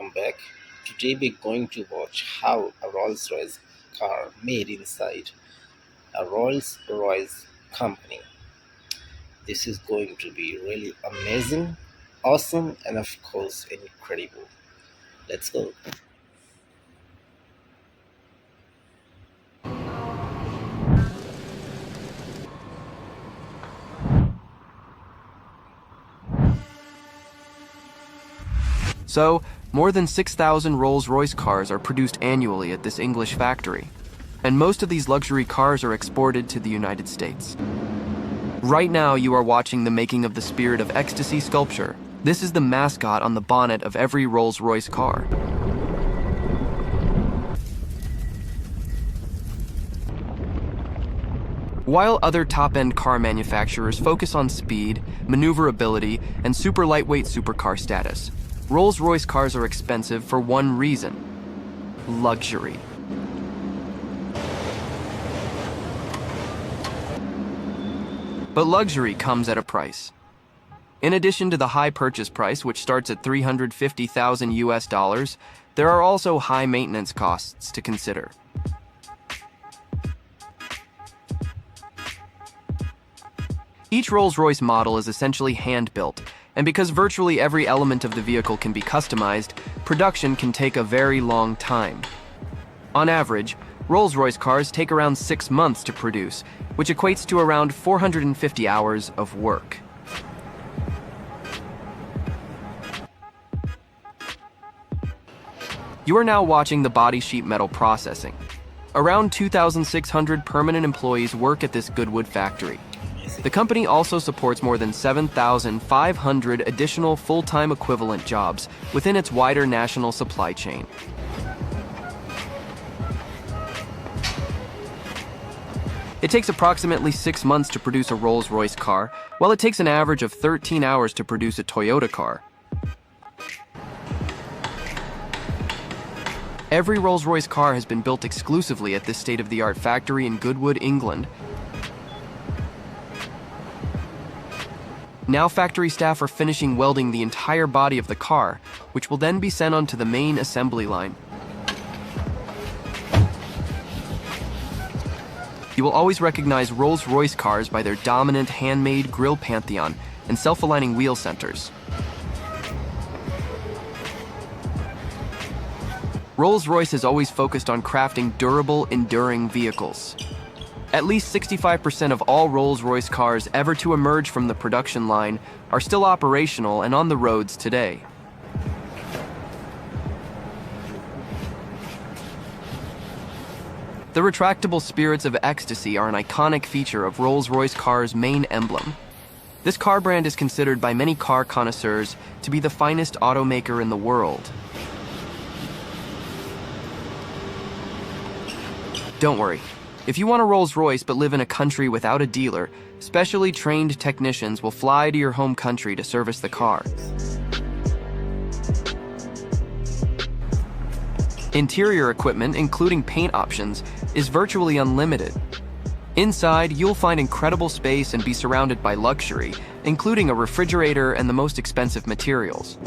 Welcome back. Today we're going to watch how a Rolls-Royce car made inside a Rolls-Royce company. This is going to be really amazing, awesome, and of course incredible. Let's go. So, more than 6,000 Rolls-Royce cars are produced annually at this English factory, and most of these luxury cars are exported to the United States. Right now, you are watching the making of the Spirit of Ecstasy sculpture. This is the mascot on the bonnet of every Rolls-Royce car. While other top-end car manufacturers focus on speed, maneuverability, and super lightweight supercar status, Rolls-Royce cars are expensive for one reason: luxury. But luxury comes at a price. In addition to the high purchase price, which starts at $350,000 US, there are also high maintenance costs to consider. Each Rolls-Royce model is essentially hand-built, and because virtually every element of the vehicle can be customized, production can take a very long time. On average, Rolls-Royce cars take around 6 months to produce, which equates to around 450 hours of work. You are now watching the body sheet metal processing. Around 2,600 permanent employees work at this Goodwood factory. The company also supports more than 7,500 additional full-time equivalent jobs within its wider national supply chain. It takes approximately 6 months to produce a Rolls-Royce car, while it takes an average of 13 hours to produce a Toyota car. Every Rolls-Royce car has been built exclusively at this state-of-the-art factory in Goodwood, England. Now factory staff are finishing welding the entire body of the car, which will then be sent onto the main assembly line. You will always recognize Rolls-Royce cars by their dominant handmade grille pantheon and self-aligning wheel centers. Rolls-Royce has always focused on crafting durable, enduring vehicles. At least 65% of all Rolls-Royce cars ever to emerge from the production line are still operational and on the roads today. The retractable Spirits of Ecstasy are an iconic feature of Rolls-Royce cars' main emblem. This car brand is considered by many car connoisseurs to be the finest automaker in the world. Don't worry. If you want a Rolls-Royce but live in a country without a dealer, specially trained technicians will fly to your home country to service the car. Interior equipment, including paint options, is virtually unlimited. Inside, you'll find incredible space and be surrounded by luxury, including a refrigerator and the most expensive materials.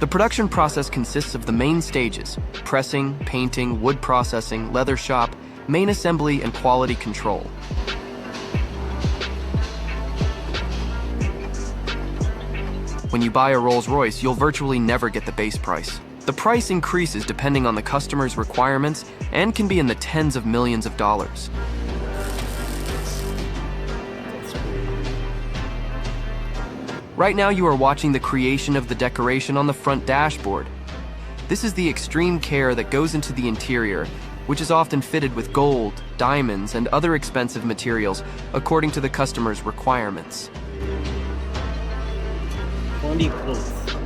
The production process consists of the main stages: pressing, painting, wood processing, leather shop, main assembly, and quality control. When you buy a Rolls-Royce, you'll virtually never get the base price. The price increases depending on the customer's requirements and can be in the tens of millions of dollars. Right now you are watching the creation of the decoration on the front dashboard. This is the extreme care that goes into the interior, which is often fitted with gold, diamonds, and other expensive materials according to the customer's requirements. Only proof.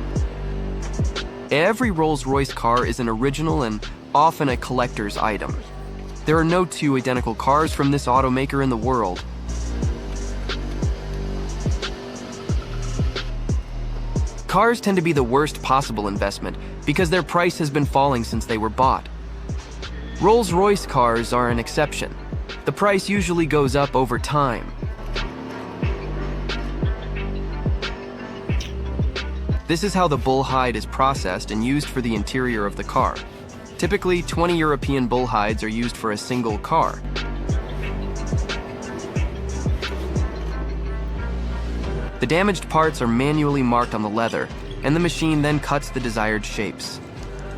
Every Rolls-Royce car is an original and often a collector's item. There are no two identical cars from this automaker in the world. Cars tend to be the worst possible investment because their price has been falling since they were bought. Rolls-Royce cars are an exception. The price usually goes up over time. This is how the bull hide is processed and used for the interior of the car. Typically, 20 European bull hides are used for a single car. The damaged parts are manually marked on the leather, and the machine then cuts the desired shapes.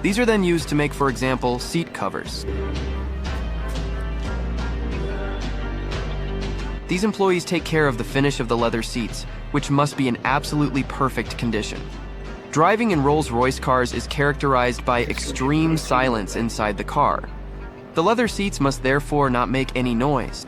These are then used to make, for example, seat covers. These employees take care of the finish of the leather seats, which must be in absolutely perfect condition. Driving in Rolls-Royce cars is characterized by extreme silence inside the car. The leather seats must therefore not make any noise.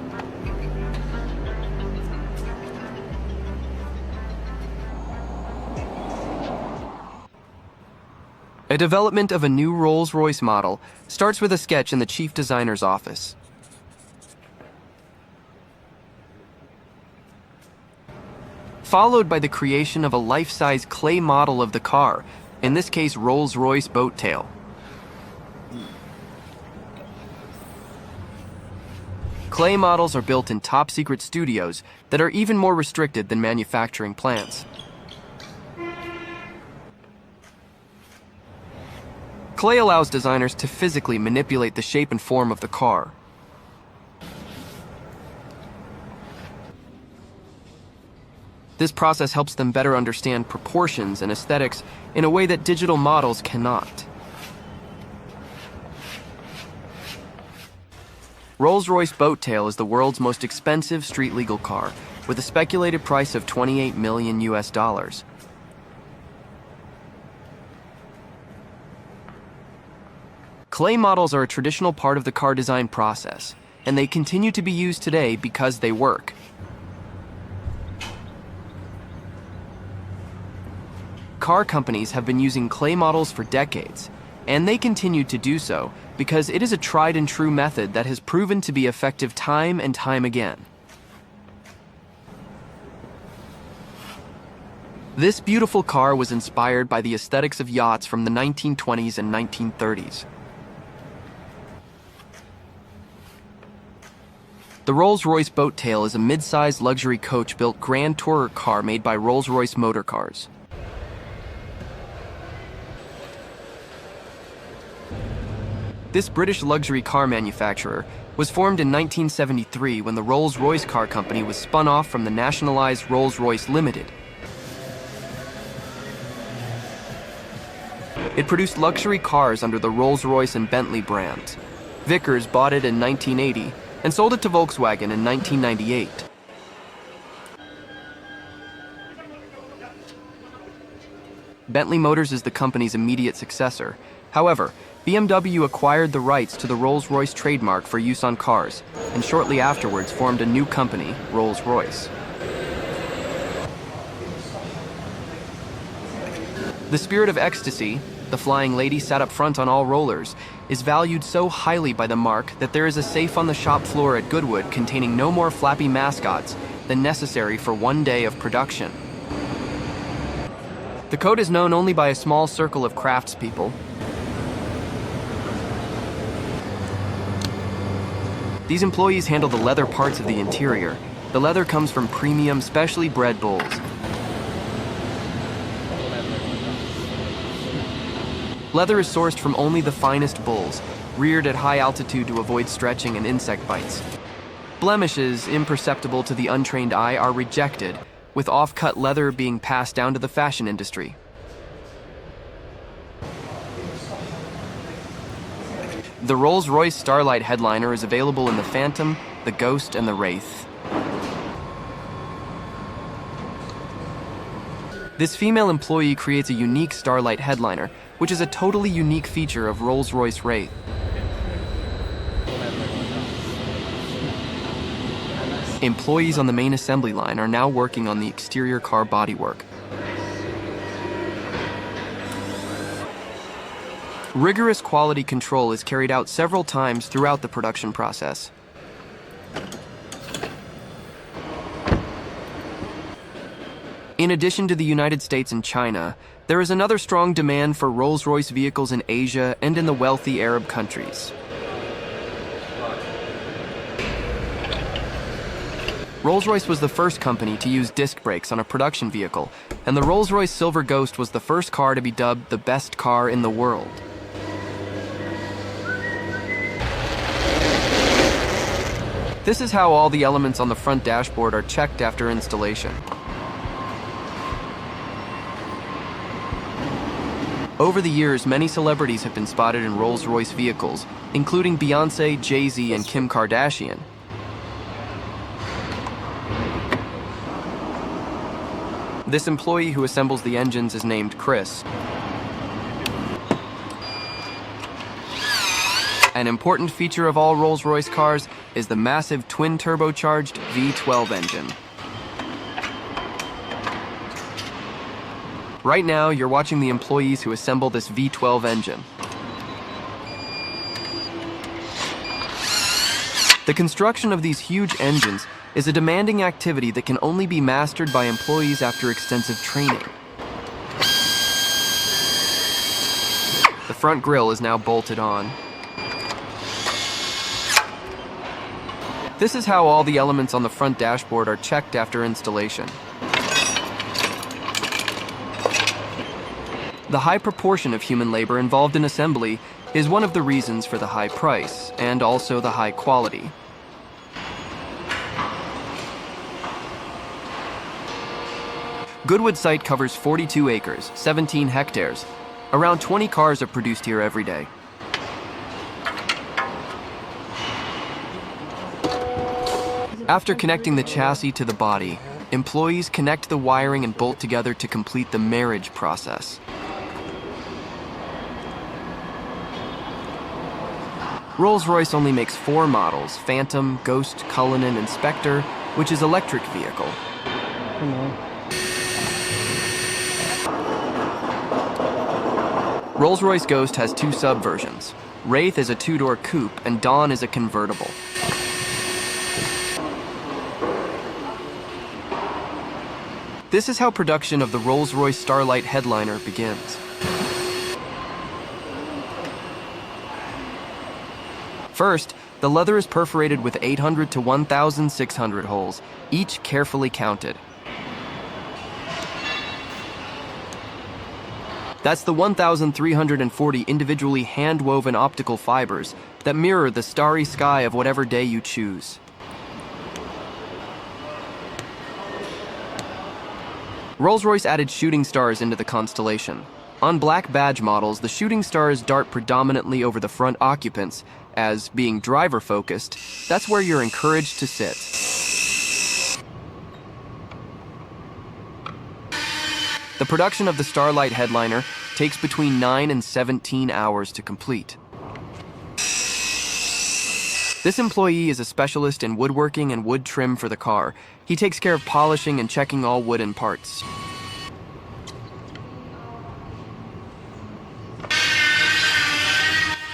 A development of a new Rolls-Royce model starts with a sketch in the chief designer's office. Followed by the creation of a life-size clay model of the car, in this case Rolls-Royce boat tail. Clay models are built in top-secret studios that are even more restricted than manufacturing plants. Clay allows designers to physically manipulate the shape and form of the car. This process helps them better understand proportions and aesthetics in a way that digital models cannot. Rolls-Royce boat tail is the world's most expensive street-legal car, with a speculated price of $28 million US. Clay models are a traditional part of the car design process, and they continue to be used today because they work. Car companies have been using clay models for decades, and they continue to do so because it is a tried and true method that has proven to be effective time and time again. This beautiful car was inspired by the aesthetics of yachts from the 1920s and 1930s. The Rolls-Royce boat tail is a mid-sized luxury coach-built Grand Tourer car made by Rolls-Royce Motor Cars. This British luxury car manufacturer was formed in 1973 when the Rolls-Royce car company was spun off from the nationalized Rolls-Royce Limited. It produced luxury cars under the Rolls-Royce and Bentley brands. Vickers bought it in 1980 and sold it to Volkswagen in 1998. Bentley Motors is the company's immediate successor. However, BMW acquired the rights to the Rolls-Royce trademark for use on cars, and shortly afterwards formed a new company, Rolls-Royce. The Spirit of Ecstasy, the flying lady sat up front on all rollers, is valued so highly by the marque that there is a safe on the shop floor at Goodwood containing no more flappy mascots than necessary for one day of production. The coat is known only by a small circle of craftspeople. These employees handle the leather parts of the interior. The leather comes from premium, specially bred bulls. Leather is sourced from only the finest bulls, reared at high altitude to avoid stretching and insect bites. Blemishes, imperceptible to the untrained eye, are rejected, with off-cut leather being passed down to the fashion industry. The Rolls-Royce Starlight headliner is available in the Phantom, the Ghost, and the Wraith. This female employee creates a unique Starlight headliner, which is a totally unique feature of Rolls-Royce Wraith. Employees on the main assembly line are now working on the exterior car bodywork. Rigorous quality control is carried out several times throughout the production process. In addition to the United States and China, there is another strong demand for Rolls-Royce vehicles in Asia and in the wealthy Arab countries. Rolls-Royce was the first company to use disc brakes on a production vehicle, and the Rolls-Royce Silver Ghost was the first car to be dubbed the best car in the world. This is how all the elements on the front dashboard are checked after installation. Over the years, many celebrities have been spotted in Rolls-Royce vehicles, including Beyoncé, Jay-Z, and Kim Kardashian. This employee who assembles the engines is named Chris. An important feature of all Rolls-Royce cars is the massive twin-turbocharged V12 engine. Right now, you're watching the employees who assemble this V12 engine. The construction of these huge engines is a demanding activity that can only be mastered by employees after extensive training. The front grille is now bolted on. This is how all the elements on the front dashboard are checked after installation. The high proportion of human labor involved in assembly is one of the reasons for the high price and also the high quality. Goodwood site covers 42 acres, 17 hectares. Around 20 cars are produced here every day. After connecting the chassis to the body, employees connect the wiring and bolt together to complete the marriage process. Rolls-Royce only makes 4 models: Phantom, Ghost, Cullinan, and Spectre, which is electric vehicle. Rolls-Royce Ghost has 2 sub-versions. Wraith is a 2-door coupe, and Dawn is a convertible. This is how production of the Rolls-Royce Starlight headliner begins. First, the leather is perforated with 800 to 1,600 holes, each carefully counted. That's the 1,340 individually hand-woven optical fibers that mirror the starry sky of whatever day you choose. Rolls-Royce added shooting stars into the constellation. On black badge models, the shooting stars dart predominantly over the front occupants, as, being driver-focused, that's where you're encouraged to sit. The production of the Starlight headliner takes between 9 and 17 hours to complete. This employee is a specialist in woodworking and wood trim for the car. He takes care of polishing and checking all wooden parts.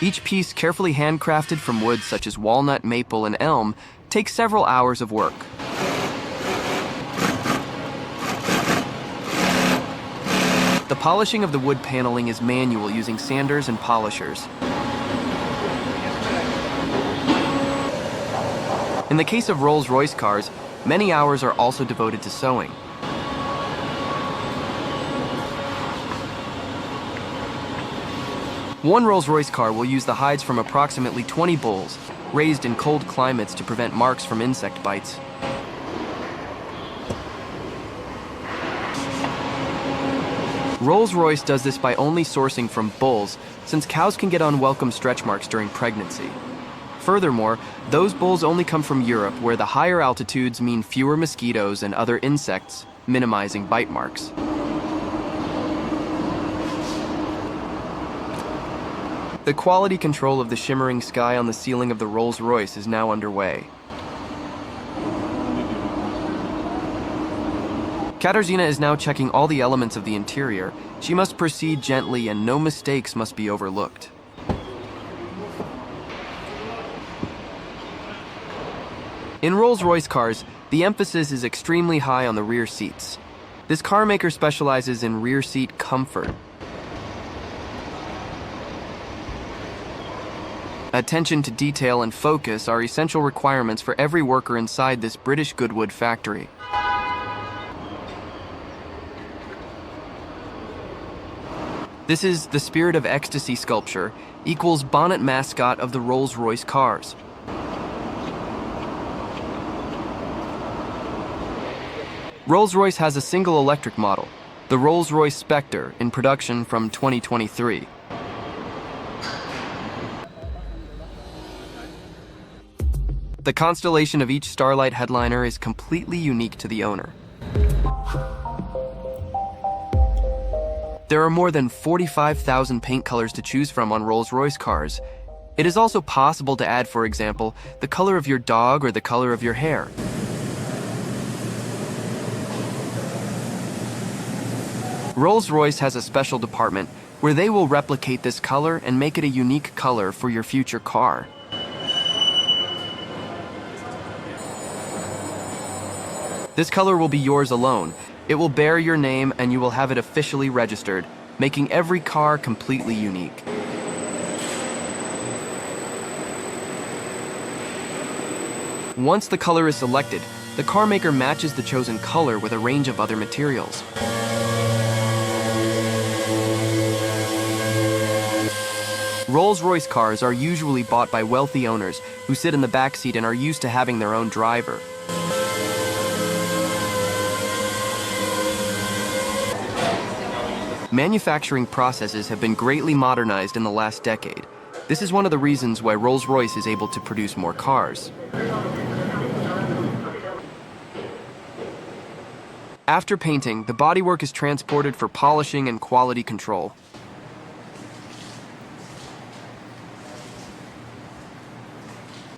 Each piece, carefully handcrafted from woods such as walnut, maple, and elm, takes several hours of work. The polishing of the wood paneling is manual using sanders and polishers. In the case of Rolls-Royce cars, many hours are also devoted to sewing. One Rolls-Royce car will use the hides from approximately 20 bulls, raised in cold climates to prevent marks from insect bites. Rolls-Royce does this by only sourcing from bulls, since cows can get unwelcome stretch marks during pregnancy. Furthermore, those bulls only come from Europe, where the higher altitudes mean fewer mosquitoes and other insects, minimizing bite marks. The quality control of the shimmering sky on the ceiling of the Rolls-Royce is now underway. Katarzyna is now checking all the elements of the interior. She must proceed gently and no mistakes must be overlooked. In Rolls-Royce cars, the emphasis is extremely high on the rear seats. This car maker specializes in rear seat comfort. Attention to detail and focus are essential requirements for every worker inside this British Goodwood factory. This is the Spirit of Ecstasy sculpture, equals bonnet mascot of the Rolls-Royce cars. Rolls-Royce has a single electric model, the Rolls-Royce Spectre, in production from 2023. The constellation of each Starlight headliner is completely unique to the owner. There are more than 45,000 paint colors to choose from on Rolls-Royce cars. It is also possible to add, for example, the color of your dog or the color of your hair. Rolls-Royce has a special department where they will replicate this color and make it a unique color for your future car. This color will be yours alone. It will bear your name and you will have it officially registered, making every car completely unique. Once the color is selected, the car maker matches the chosen color with a range of other materials. Rolls-Royce cars are usually bought by wealthy owners who sit in the backseat and are used to having their own driver. Manufacturing processes have been greatly modernized in the last decade. This is one of the reasons why Rolls-Royce is able to produce more cars. After painting, the bodywork is transported for polishing and quality control.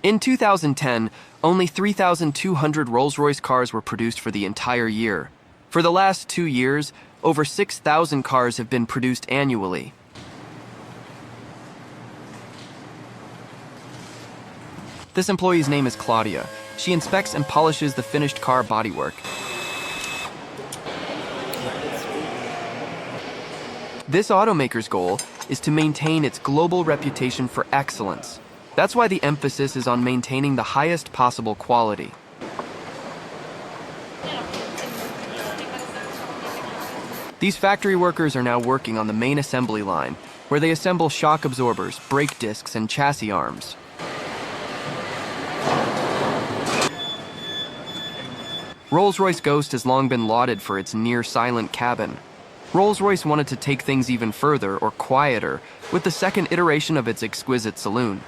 In 2010, only 3,200 Rolls-Royce cars were produced for the entire year. For the last 2 years, over 6,000 cars have been produced annually. This employee's name is Claudia. She inspects and polishes the finished car bodywork. This automaker's goal is to maintain its global reputation for excellence. That's why the emphasis is on maintaining the highest possible quality. These factory workers are now working on the main assembly line, where they assemble shock absorbers, brake discs, and chassis arms. Rolls-Royce Ghost has long been lauded for its near-silent cabin. Rolls-Royce wanted to take things even further, or quieter, with the second iteration of its exquisite saloon.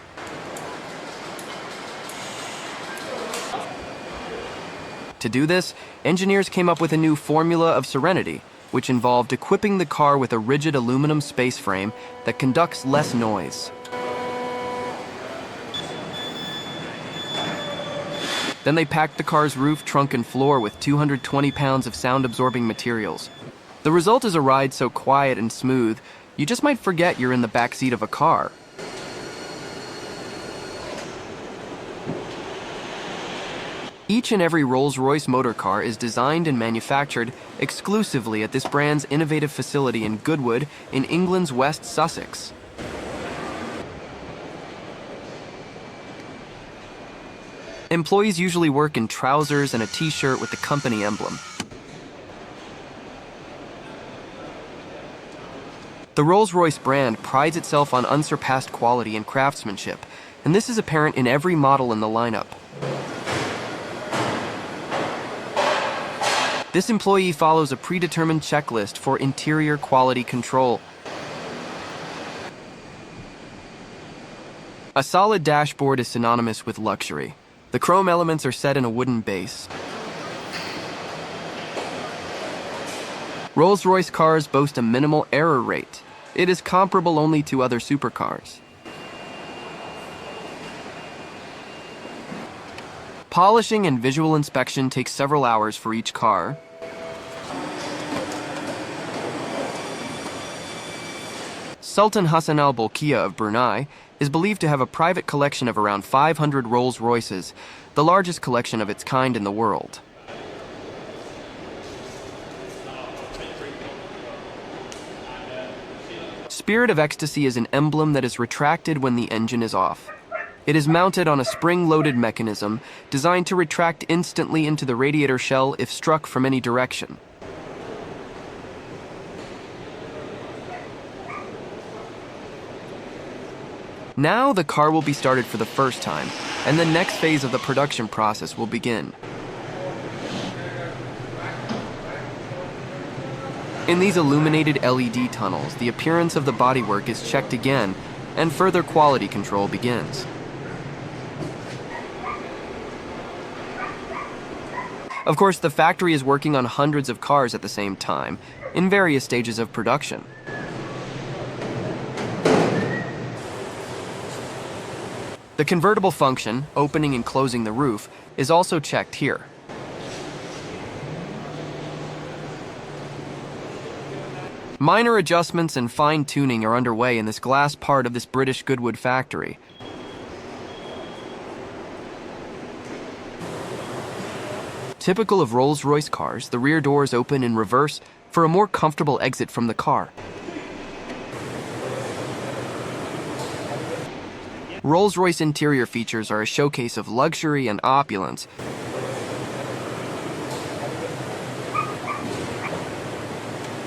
To do this, engineers came up with a new formula of serenity, which involved equipping the car with a rigid aluminum space frame that conducts less noise. Then they packed the car's roof, trunk, and floor with 220 pounds of sound-absorbing materials. The result is a ride so quiet and smooth, you just might forget you're in the backseat of a car. Each and every Rolls-Royce motor car is designed and manufactured exclusively at this brand's innovative facility in Goodwood in England's West Sussex. Employees usually work in trousers and a t-shirt with the company emblem. The Rolls-Royce brand prides itself on unsurpassed quality and craftsmanship, and this is apparent in every model in the lineup. This employee follows a predetermined checklist for interior quality control. A solid dashboard is synonymous with luxury. The chrome elements are set in a wooden base. Rolls-Royce cars boast a minimal error rate. It is comparable only to other supercars. Polishing and visual inspection takes several hours for each car. Sultan Hassan al-Bolkiah of Brunei is believed to have a private collection of around 500 Rolls-Royces, the largest collection of its kind in the world. Spirit of Ecstasy is an emblem that is retracted when the engine is off. It is mounted on a spring-loaded mechanism designed to retract instantly into the radiator shell if struck from any direction. Now the car will be started for the first time, and the next phase of the production process will begin. In these illuminated LED tunnels, the appearance of the bodywork is checked again, and further quality control begins. Of course, the factory is working on hundreds of cars at the same time, in various stages of production. The convertible function, opening and closing the roof, is also checked here. Minor adjustments and fine-tuning are underway in this glass part of this British Goodwood factory. Typical of Rolls-Royce cars, the rear doors open in reverse for a more comfortable exit from the car. Rolls-Royce interior features are a showcase of luxury and opulence.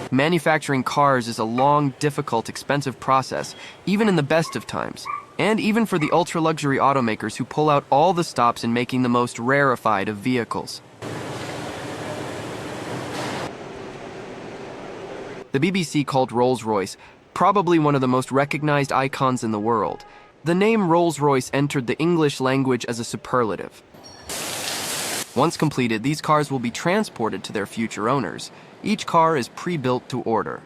Manufacturing cars is a long, difficult, expensive process, even in the best of times, and even for the ultra-luxury automakers who pull out all the stops in making the most rarefied of vehicles. The BBC called Rolls-Royce probably one of the most recognized icons in the world. The name Rolls-Royce entered the English language as a superlative. Once completed, these cars will be transported to their future owners. Each car is pre-built to order.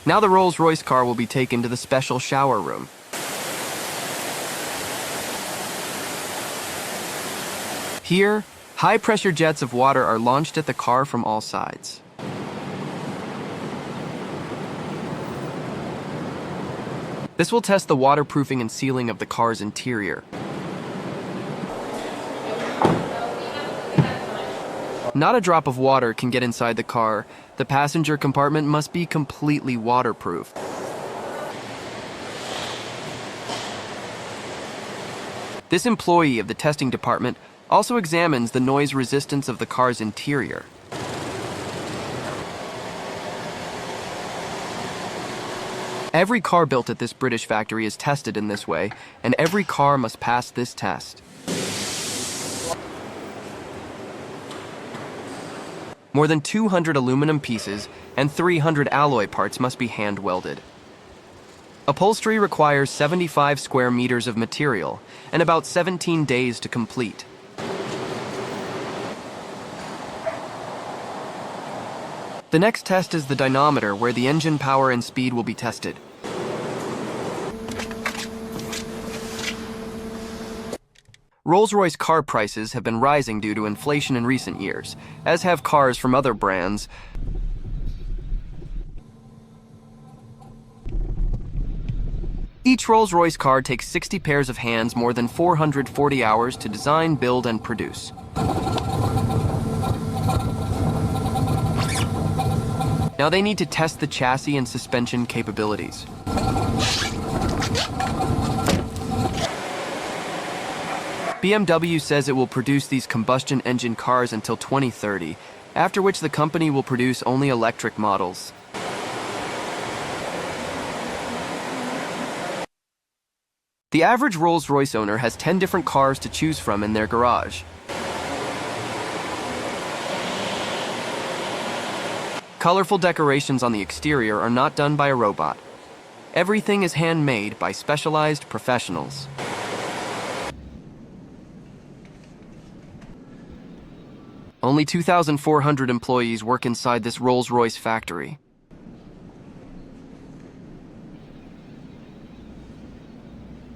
Now the Rolls-Royce car will be taken to the special shower room. Here, high-pressure jets of water are launched at the car from all sides. This will test the waterproofing and sealing of the car's interior. Not a drop of water can get inside the car. The passenger compartment must be completely waterproof. This employee of the testing department also examines the noise resistance of the car's interior. Every car built at this British factory is tested in this way, and every car must pass this test. More than 200 aluminum pieces and 300 alloy parts must be hand-welded. Upholstery requires 75 square meters of material and about 17 days to complete. The next test is the dynamometer, where the engine power and speed will be tested. Rolls-Royce car prices have been rising due to inflation in recent years, as have cars from other brands. Each Rolls-Royce car takes 60 pairs of hands, more than 440 hours to design, build, and produce. Now they need to test the chassis and suspension capabilities. BMW says it will produce these combustion engine cars until 2030, after which the company will produce only electric models. The average Rolls-Royce owner has 10 different cars to choose from in their garage. Colorful decorations on the exterior are not done by a robot. Everything is handmade by specialized professionals. Only 2,400 employees work inside this Rolls-Royce factory.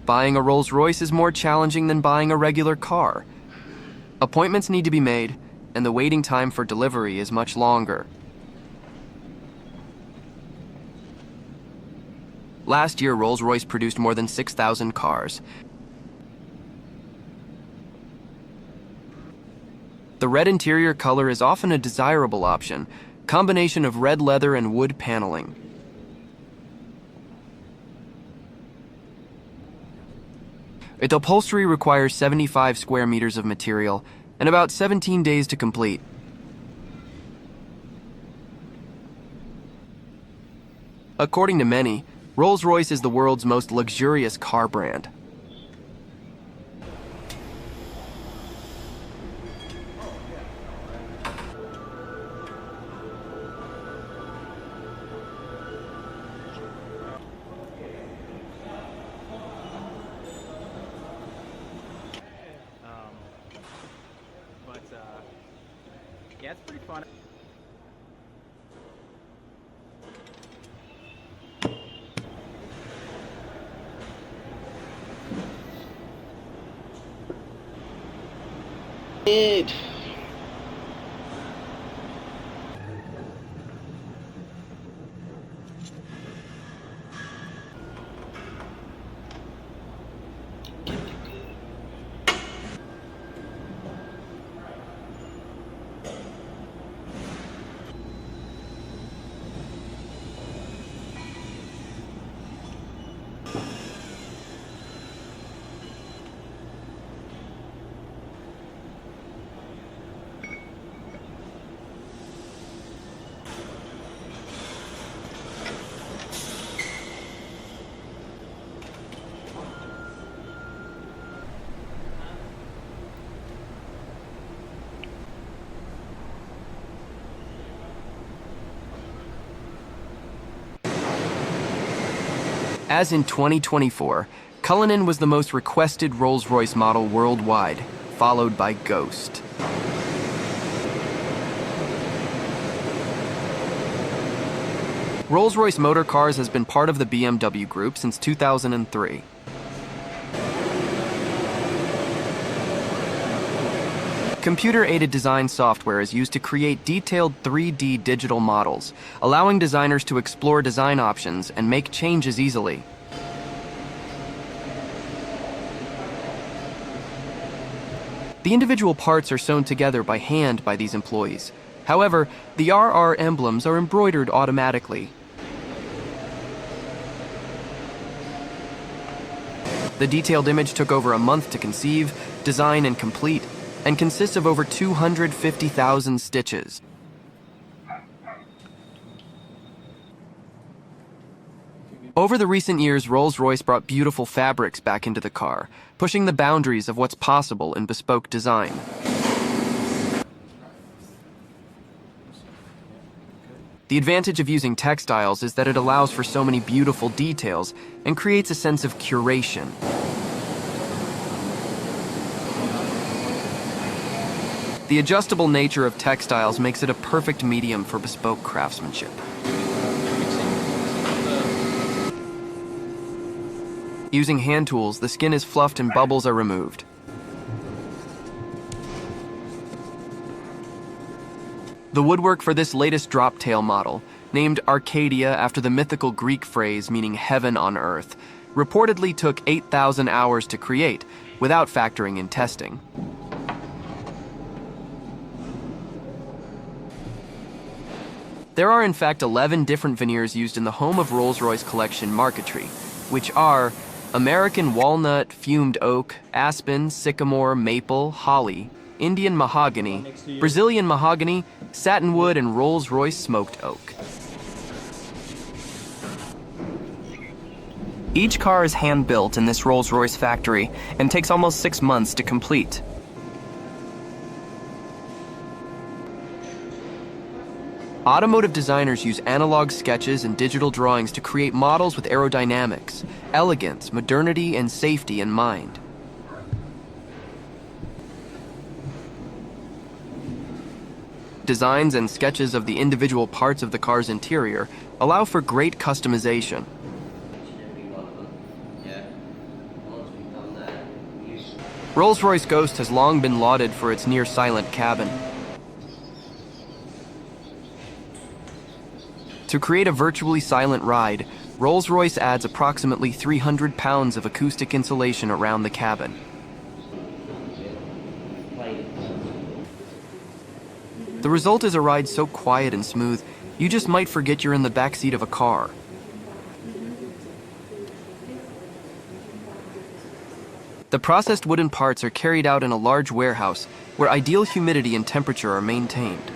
Buying a Rolls-Royce is more challenging than buying a regular car. Appointments need to be made, and the waiting time for delivery is much longer. Last year, Rolls-Royce produced more than 6,000 cars. The red interior color is often a desirable option, combination of red leather and wood paneling. Its upholstery requires 75 square meters of material and about 17 days to complete. According to many, Rolls-Royce is the world's most luxurious car brand. Yeah, it's pretty fun. It. As in 2024, Cullinan was the most requested Rolls-Royce model worldwide, followed by Ghost. Rolls-Royce Motor Cars has been part of the BMW Group since 2003. Computer-aided design software is used to create detailed 3D digital models, allowing designers to explore design options and make changes easily. The individual parts are sewn together by hand by these employees. However, the RR emblems are embroidered automatically. The detailed image took over a month to conceive, design, and complete, and consists of over 250,000 stitches. Over the recent years, Rolls-Royce brought beautiful fabrics back into the car, pushing the boundaries of what's possible in bespoke design. The advantage of using textiles is that it allows for so many beautiful details and creates a sense of curation. The adjustable nature of textiles makes it a perfect medium for bespoke craftsmanship. Using hand tools, the skin is fluffed and bubbles are removed. The woodwork for this latest drop-tail model, named Arcadia after the mythical Greek phrase meaning heaven on earth, reportedly took 8,000 hours to create, without factoring in testing. There are in fact 11 different veneers used in the home of Rolls-Royce collection marquetry, which are American walnut, fumed oak, aspen, sycamore, maple, holly, Indian mahogany, Brazilian mahogany, satinwood, and Rolls-Royce smoked oak. Each car is hand-built in this Rolls-Royce factory and takes almost 6 months to complete. Automotive designers use analog sketches and digital drawings to create models with aerodynamics, elegance, modernity, and safety in mind. Designs and sketches of the individual parts of the car's interior allow for great customization. Rolls-Royce Ghost has long been lauded for its near-silent cabin. To create a virtually silent ride, Rolls-Royce adds approximately 300 pounds of acoustic insulation around the cabin. The result is a ride so quiet and smooth, you just might forget you're in the backseat of a car. The processed wooden parts are carried out in a large warehouse where ideal humidity and temperature are maintained.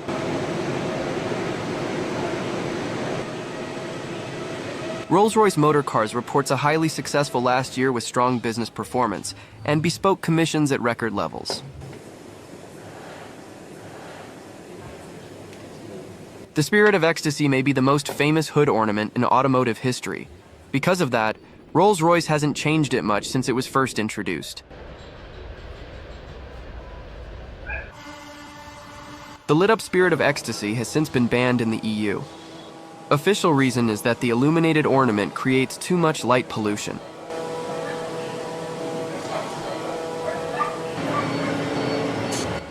Rolls-Royce Motor Cars reports a highly successful last year with strong business performance and bespoke commissions at record levels. The Spirit of Ecstasy may be the most famous hood ornament in automotive history. Because of that, Rolls-Royce hasn't changed it much since it was first introduced. The lit-up Spirit of Ecstasy has since been banned in the EU. Official reason is that the illuminated ornament creates too much light pollution.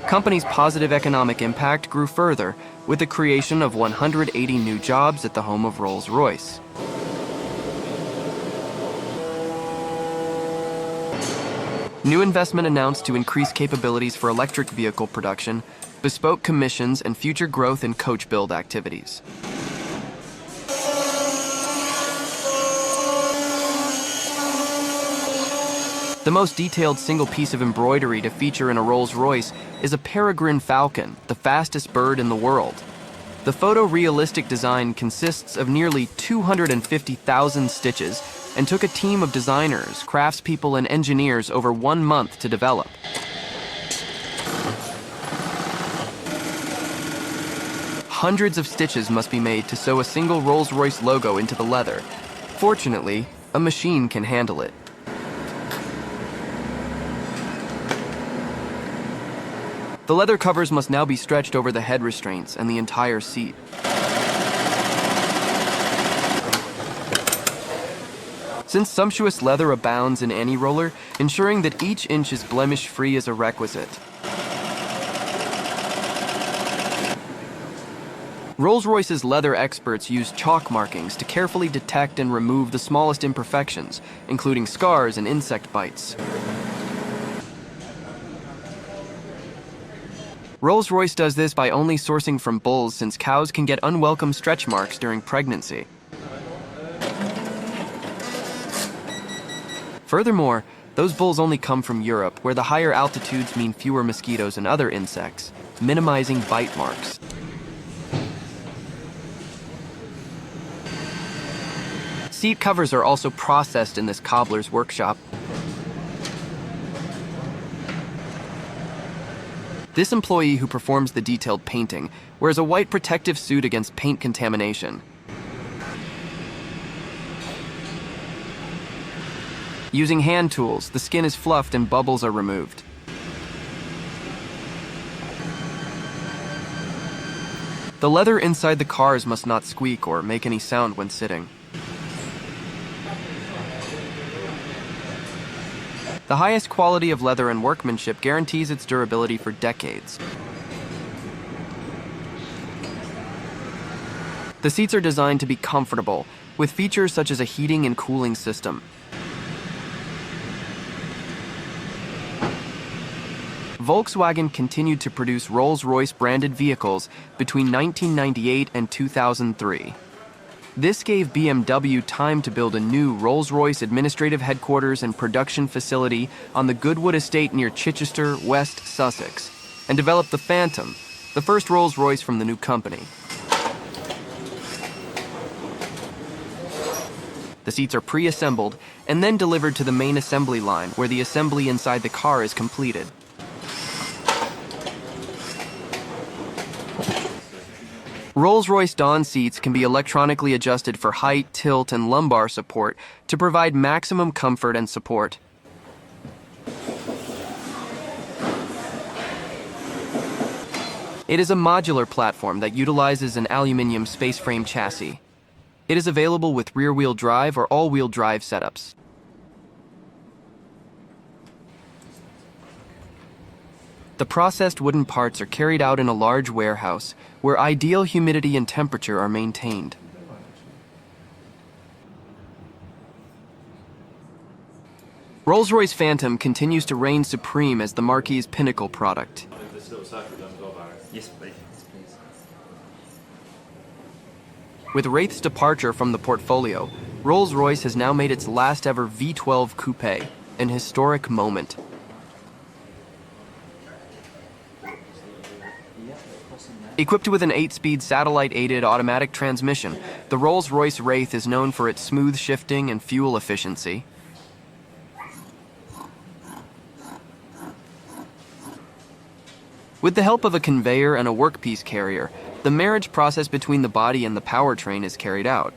Company's positive economic impact grew further with the creation of 180 new jobs at the home of Rolls-Royce. New investment announced to increase capabilities for electric vehicle production, bespoke commissions, and future growth in coach build activities. The most detailed single piece of embroidery to feature in a Rolls-Royce is a peregrine falcon, the fastest bird in the world. The photorealistic design consists of nearly 250,000 stitches and took a team of designers, craftspeople, and engineers over 1 month to develop. Hundreds of stitches must be made to sew a single Rolls-Royce logo into the leather. Fortunately, a machine can handle it. The leather covers must now be stretched over the head restraints and the entire seat. Since sumptuous leather abounds in any roller, ensuring that each inch is blemish-free is a requisite. Rolls-Royce's leather experts use chalk markings to carefully detect and remove the smallest imperfections, including scars and insect bites. Rolls-Royce does this by only sourcing from bulls, since cows can get unwelcome stretch marks during pregnancy. Furthermore, those bulls only come from Europe, where the higher altitudes mean fewer mosquitoes and other insects, minimizing bite marks. Seat covers are also processed in this cobbler's workshop. This employee who performs the detailed painting wears a white protective suit against paint contamination. Using hand tools, the skin is fluffed and bubbles are removed. The leather inside the cars must not squeak or make any sound when sitting. The highest quality of leather and workmanship guarantees its durability for decades. The seats are designed to be comfortable, with features such as a heating and cooling system. Volkswagen continued to produce Rolls-Royce branded vehicles between 1998 and 2003. This gave BMW time to build a new Rolls-Royce administrative headquarters and production facility on the Goodwood estate near Chichester, West Sussex, and develop the Phantom, the first Rolls-Royce from the new company. The seats are pre-assembled and then delivered to the main assembly line, where the assembly inside the car is completed. Rolls-Royce Dawn seats can be electronically adjusted for height, tilt, and lumbar support to provide maximum comfort and support. It is a modular platform that utilizes an aluminum space frame chassis. It is available with rear-wheel drive or all-wheel drive setups. The processed wooden parts are carried out in a large warehouse where ideal humidity and temperature are maintained. Rolls-Royce Phantom continues to reign supreme as the marque's pinnacle product. Yes, please. Yes, please. With Wraith's departure from the portfolio, Rolls-Royce has now made its last ever V12 coupe, an historic moment. Equipped with an 8-speed satellite-aided automatic transmission, the Rolls-Royce Wraith is known for its smooth shifting and fuel efficiency. With the help of a conveyor and a workpiece carrier, the marriage process between the body and the powertrain is carried out.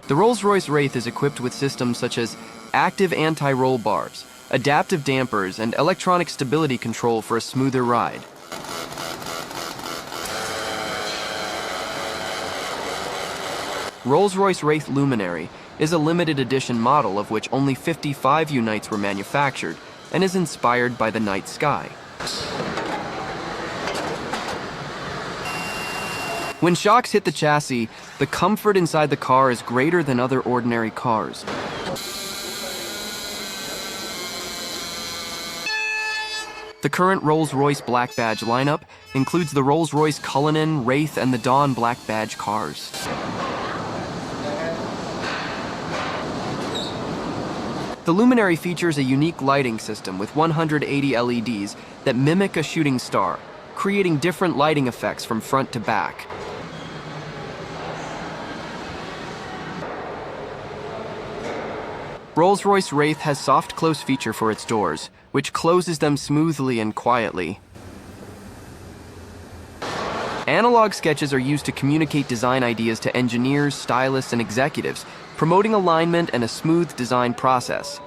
The Rolls-Royce Wraith is equipped with systems such as active anti-roll bars, adaptive dampers, and electronic stability control for a smoother ride. Rolls-Royce Wraith Luminary is a limited edition model of which only 55 units were manufactured and is inspired by the night sky. When shocks hit the chassis, the comfort inside the car is greater than other ordinary cars. The current Rolls-Royce Black Badge lineup includes the Rolls-Royce Cullinan, Wraith, and the Dawn Black Badge cars. The Luminary features a unique lighting system with 180 LEDs that mimic a shooting star, creating different lighting effects from front to back. Rolls-Royce Wraith has soft close feature for its doors, which closes them smoothly and quietly. Analog sketches are used to communicate design ideas to engineers, stylists, and executives, promoting alignment and a smooth design process.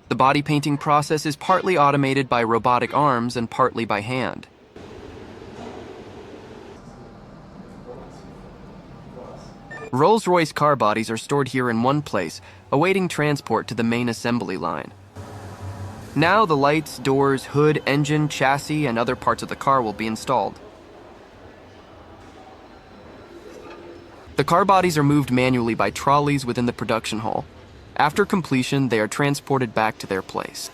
The body painting process is partly automated by robotic arms and partly by hand. Rolls-Royce car bodies are stored here in one place, awaiting transport to the main assembly line. Now the lights, doors, hood, engine, chassis, and other parts of the car will be installed. The car bodies are moved manually by trolleys within the production hall. After completion, they are transported back to their place.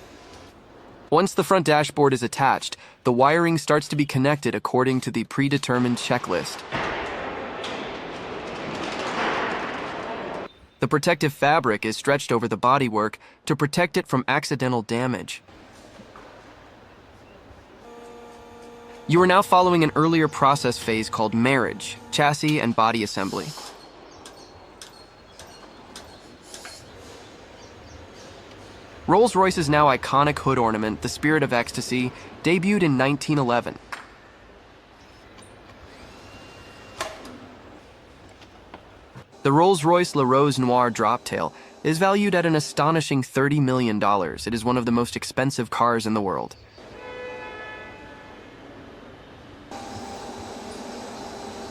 Once the front dashboard is attached, the wiring starts to be connected according to the predetermined checklist. The protective fabric is stretched over the bodywork to protect it from accidental damage. You are now following an earlier process phase called marriage, chassis and body assembly. Rolls-Royce's now iconic hood ornament, the Spirit of Ecstasy, debuted in 1911. The Rolls-Royce La Rose Noire Droptail is valued at an astonishing $30 million. It is one of the most expensive cars in the world.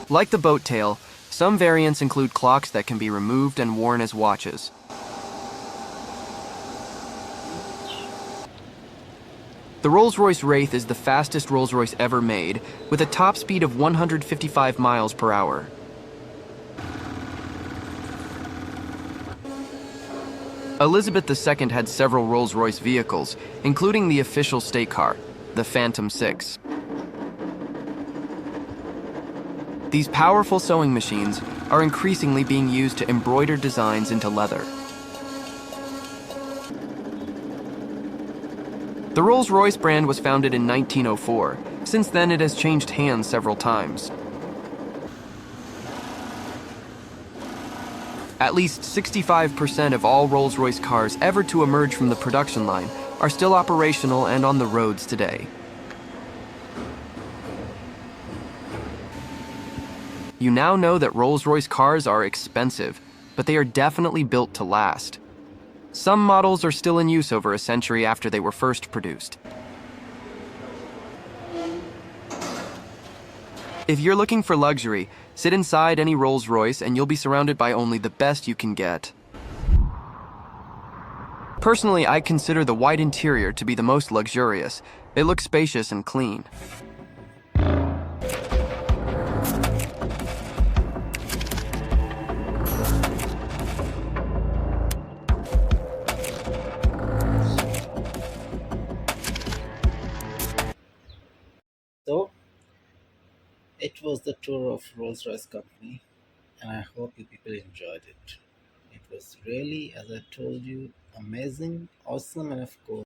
Like the boat tail, some variants include clocks that can be removed and worn as watches. The Rolls-Royce Wraith is the fastest Rolls-Royce ever made, with a top speed of 155 miles per hour. Elizabeth II had several Rolls-Royce vehicles, including the official state car, the Phantom 6. These powerful sewing machines are increasingly being used to embroider designs into leather. The Rolls-Royce brand was founded in 1904. Since then, it has changed hands several times. At least 65% of all Rolls-Royce cars ever to emerge from the production line are still operational and on the roads today. You now know that Rolls-Royce cars are expensive, but they are definitely built to last. Some models are still in use over a century after they were first produced. If you're looking for luxury, sit inside any Rolls-Royce and you'll be surrounded by only the best you can get. Personally, I consider the white interior to be the most luxurious. It looks spacious and clean. So it was the tour of Rolls-Royce company, and I hope you people enjoyed it. It was really, as I told you, amazing, awesome, and of course